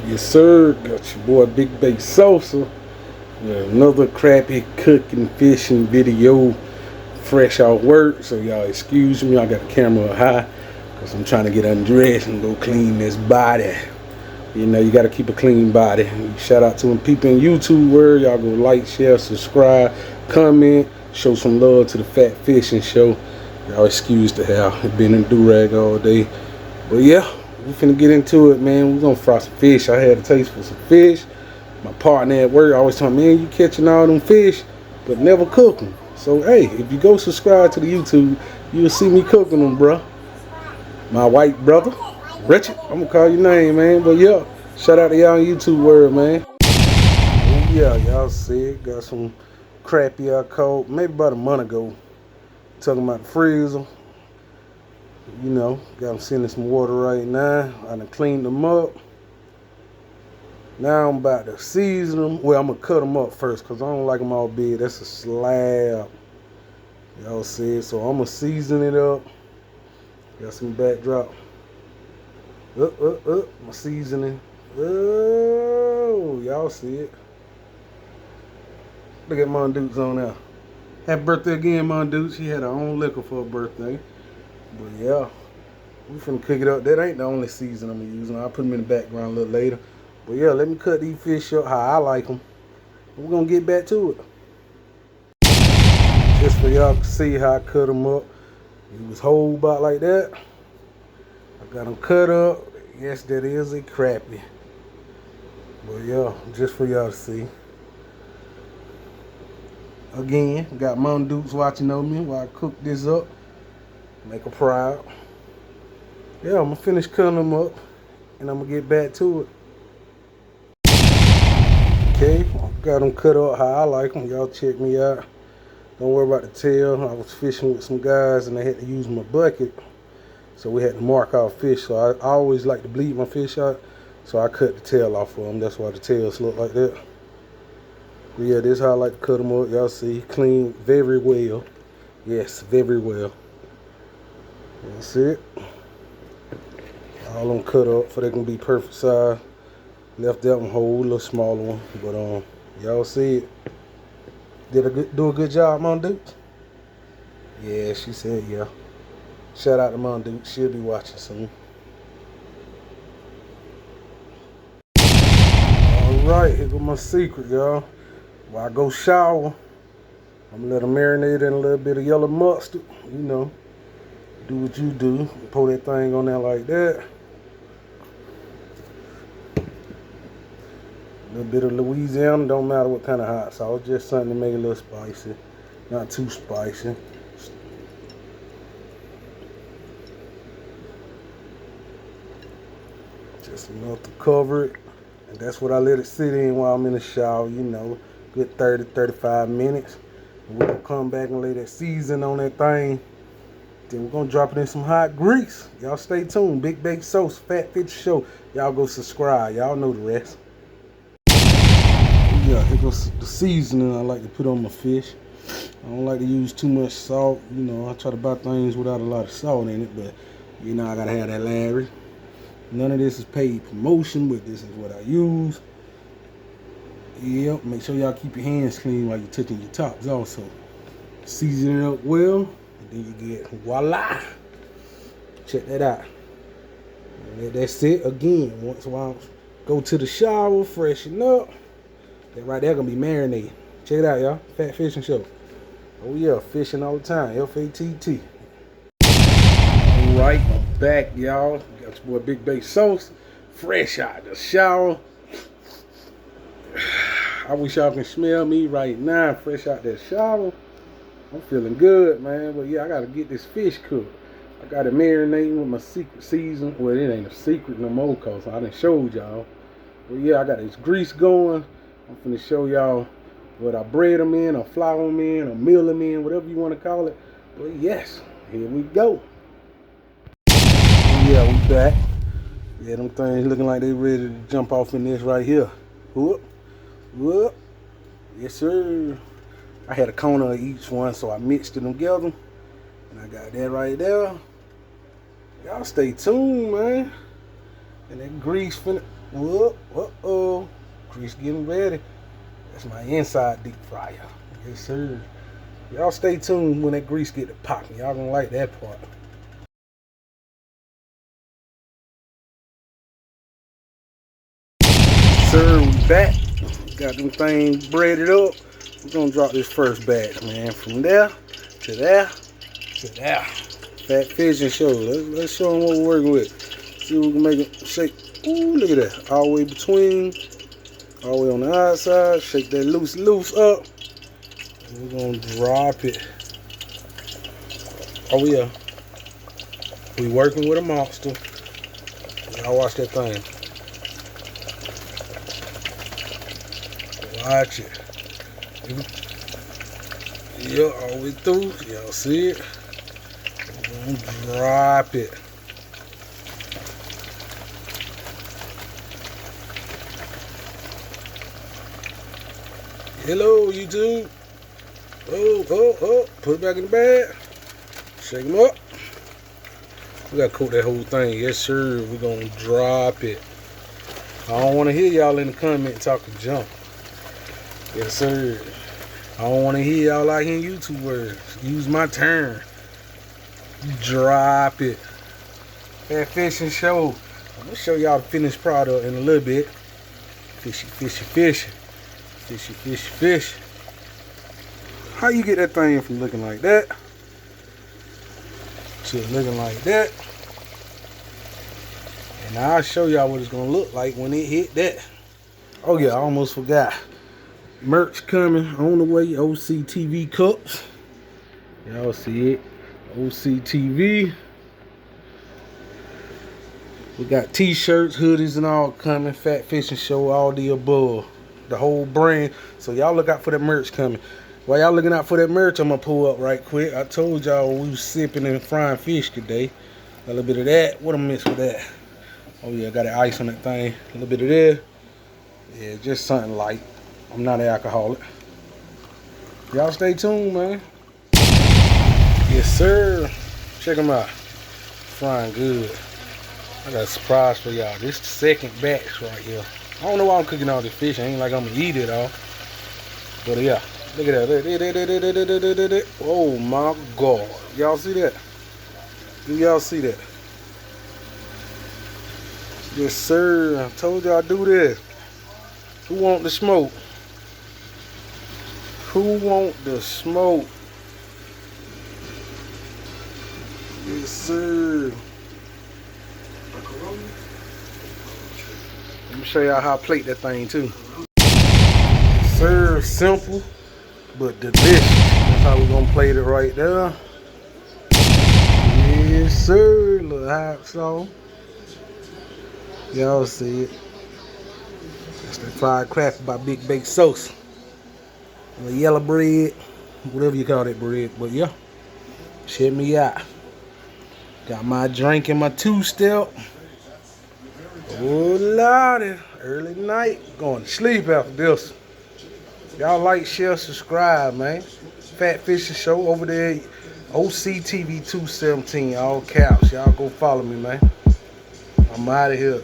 Yes, sir. Got your boy Big Bay Sosa with another crappy cooking, fishing video fresh out work. So y'all excuse me. I got the camera high because I'm trying to get undressed and go clean this body. You know, you got to keep a clean body. Shout out to them people in YouTube world. Y'all go like, share, subscribe, comment, show some love to the Fatt Fishing Show. Y'all excuse the hell. It's been in do-rag all day. But yeah, we finna get into it, man. We gonna fry some fish. I had a taste for some fish. My partner at work always told me, man, you catching all them fish, but never cook them. So hey, if you go subscribe to the YouTube, you'll see me cooking them, bro. My white brother, Richard, I'm gonna call your name, man. But yeah, shout out to y'all on YouTube world, man. Oh yeah, y'all see it. Got some crappy I caught maybe about a month ago. Talking about the freezer. You know, got them sitting in some water right now. I done cleaned them up. Now I'm about to season them. Well, I'm going to cut them up first because I don't like them all big. That's a slab. Y'all see it. So I'm going to season it up. Got some backdrop. My seasoning. Oh, y'all see it. Look at Mondukes on there. Happy birthday again, Monduke. She had her own liquor for her birthday. But yeah, we finna cook it up. That ain't the only season I'm using. I'll put them in the background a little later. But yeah, let me cut these fish up how I like them. We're gonna get back to it. Just for y'all to see how I cut them up. It was whole about like that. I got them cut up. Yes, that is a crappie. But yeah, just for y'all to see. Again, got Mom Dukes watching on me while I cook this up. Make her proud. Yeah, I'm gonna finish cutting them up and I'm gonna get back to it. Okay, got them cut up how I like them. Y'all check me out. Don't worry about the tail. I was fishing with some guys and they had to use my bucket. So we had to mark our fish. So I always like to bleed my fish out. So I cut the tail off of them. That's why the tails look like that. But yeah, this is how I like to cut them up. Y'all see, clean very well. Yes, very well. That's it. All them cut up so they can be perfect size. Left that one whole, a little smaller one. But y'all see it. Did I do a good job, Mom Duke? Yeah, she said yeah. Shout out to Mom Duke. She'll be watching soon. Alright, here goes my secret, y'all. While I go shower, I'm gonna let them marinate in a little bit of yellow mustard. You know, do what you do. Pour that thing on there like that. A little bit of Louisiana, don't matter what kind of hot sauce, just something to make it a little spicy. Not too spicy. Just enough to cover it. And that's what I let it sit in while I'm in the shower, you know, good 30, 35 minutes. And we're gonna come back and lay that season on that thing. Then we're gonna drop it in some hot grease. Y'all stay tuned. Big Baked Sauce, Fatt Fishing Show. Y'all go subscribe. Y'all know the rest. Yeah, here goes the seasoning I like to put on my fish. I don't like to use too much salt. You know, I try to buy things without a lot of salt in it, but you know I gotta have that Larry. None of this is paid promotion, but this is what I use. Yep, make sure y'all keep your hands clean while you're touching your tops also. Season it up well, and then you get voila. Check that out. And that's it again. Once a while, go to the shower, freshen up. That right there gonna be marinated. Check it out, y'all. Fatt Fishing Show. Oh yeah, fishing all the time. F-A-T-T. Alright, I'm back, y'all. Got your boy Big Bay Sauce. Fresh out the shower. I wish y'all can smell me right now. Fresh out that shower. I'm feeling good, man. But yeah, I gotta get this fish cooked. I got it marinating with my secret season. Well, it ain't a secret no more cause I done showed y'all. But yeah, I got this grease going. I'm finna show y'all what I bread them in, or flour them in, or meal them in, whatever you want to call it. But yes, here we go. Yeah, we back. Yeah, them things looking like they ready to jump off in this right here. Whoop, whoop. Yes, sir. I had a corner of each one, so I mixed them together. And I got that right there. Y'all stay tuned, man. And that grease finna... Whoop, uh-oh. Grease getting ready. That's my inside deep fryer. Yes, sir. Y'all stay tuned when that grease get to popping. Y'all gonna like that part. Sir, we back. Got them things breaded up. We're gonna drop this first batch, man. From there to there to there. Fat Fishing Show. Let's show them what we're working with. See if we can make it shake. Ooh, look at that. All the way between. All the way on the outside. Shake that loose up. And we're gonna drop it. Oh yeah. We working with a monster. Y'all watch that thing. Watch it. Yeah, all the way through. Y'all see it? We're gonna drop it. Hello, YouTube. Oh. Put it back in the bag. Shake them up. We gotta coat that whole thing. Yes, sir. We're gonna drop it. I don't want to hear y'all in the comment talking junk. Yes, sir. I don't want to hear y'all like in YouTube words. Use my term. Drop it. That Fishing Show. I'm gonna show y'all the finished product in a little bit. Fishy. How you get that thing from looking like that to looking like that? And I'll show y'all what it's gonna look like when it hit that. Oh yeah, I almost forgot. Merch coming on the way. OCTV cups. Y'all see it. OCTV. We got t-shirts, hoodies, and all coming. Fat Fishing Show, all the above. The whole brand. So y'all look out for that merch coming. While y'all looking out for that merch, I'm gonna pull up right quick. I told y'all we was sipping and frying fish today. A little bit of that. What I mix with that? Oh yeah, got that ice on that thing. A little bit of that. Yeah, just something light. I'm not an alcoholic. Y'all stay tuned, man. Yes, sir. Check them out. Frying good. I got a surprise for y'all. This is the second batch right here. I don't know why I'm cooking all this fish. I ain't like I'm gonna eat it all. But yeah, look at that. Oh my God. Y'all see that? Do y'all see that? Yes, sir. I told y'all do this. Who want the smoke? Who want the smoke? Yes, sir. Let me show y'all how I plate that thing too. Yes, sir. Simple but delicious. That's how we're gonna plate it right there. Yes, sir. Little hot sauce. Y'all see it. That's that fried cracker by Big Baked Sosa. The yellow bread, whatever you call that bread. But yeah, check me out. Got my drink and my two-step. Oh lordy, early night, going to sleep after this. Y'all like, share, subscribe, man. Fat Fishing Show over there, OCTV 217, all caps. Y'all go follow me, man. I'm out of here.